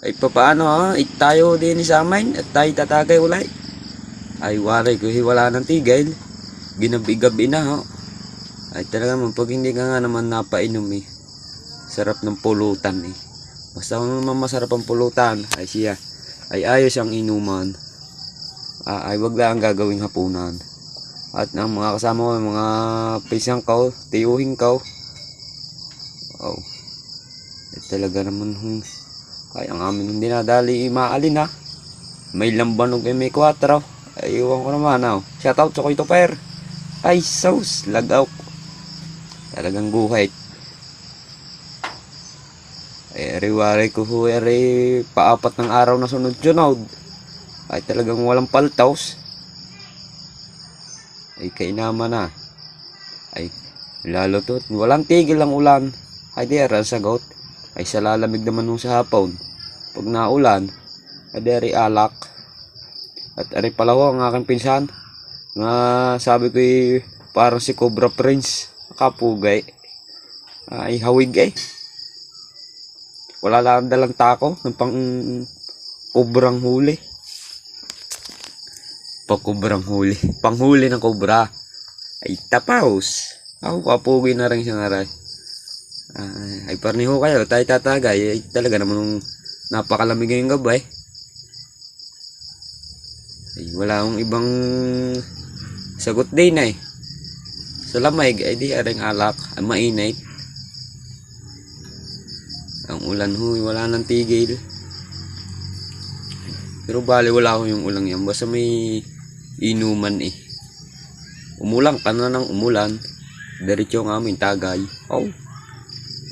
Ay papaano ay tayo din sa amin at tayo tatagay ulay. Ay waray ko wala ng tigil. Ginabi-gabi na ho. Ay talaga man pag hindi ka nga naman napainom eh. Sarap ng pulutan eh. Basta kung naman masarap ang pulutan ay siya. Ay ayos ang inuman. Ay wag lang gagawing hapunan. At ang mga kasama ko, mga pisang ko, tiyuhin ko. Oh. Ay talaga naman ay ang amin hindi nadali maalin ha. May lambanog ay may 4. Ay iwan ko naman ha. Shout out sa Koito Per. Ay sauce, lagaw. Talagang guhit. Ay ariwari ko ho paapat ng araw na sunod-sunod. Ay talagang walang paltaws. Ay kainama na. Ay lalo to. Walang tigil ang ulan. Ay di aral sagot. Ay sa lalamig naman nung sa hapon. Pag naulan, ay di alak. At ari pala ho ang aking pinsan. Nga sabi ko parang si Cobra Prince. Kapugay. Ay hawig eh. Wala lang dalang tako ng pang kobrang huli. Kubrang huli. Panghuli ng kobra. Ay tapaos. Ako kapugi na rin siya naray. Ay parniho kayo. Tayo tatagay. Ay talaga naman napakalamig ngayong gabay. Ay wala akong ibang sagot din eh. Sa lamig ay di aring alak. Ay mainit. Ang ulan huy. Wala nang tigil. Pero bali wala ko yung ulang yan. Basta may inuman eh. Umulang ka na ng umulan. Diretso ang aming tagay. Oh,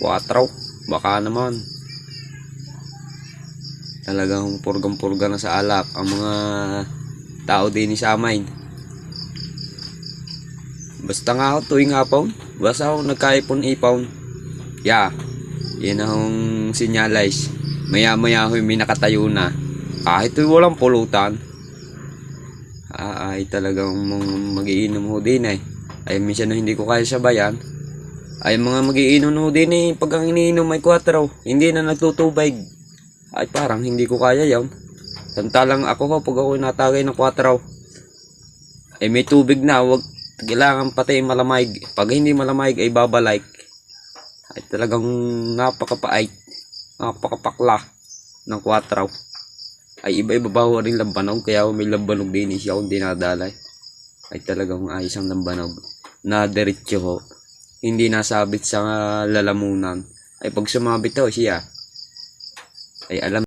4. Baka naman. Talagang purgang-purga na sa alak ang mga tao din sa amin. Basta nga ako tuwing hapon. Basta ako nagkaipon-ipon. Yeah. Yan ang sinyalize. Maya-maya ako may nakatayo na. Kahit walang pulutan. Ay talagang magiinom ho din eh. Ay minsan na hindi ko kaya sabayan. Ay mga magiinom ho din eh. Pag ang iniinom ay 4. Hindi na nagtutubig. Ay parang hindi ko kaya yan. Santalang ako ho pag ako natagay ng 4. Ay may tubig na. Wag, kailangan pati malamig. Pag hindi malamig ay babalik. Ay talagang napakapait. Napakapakla ng 4. Ay iba-iba ba rin lambanog. Kaya may lambanog din siya kung dinadalay. Ay talagang ayos ang lambanog. Na diretso ho. Hindi nasabit sa lalamunan. Ay pag sumabit ho siya. Ay alam.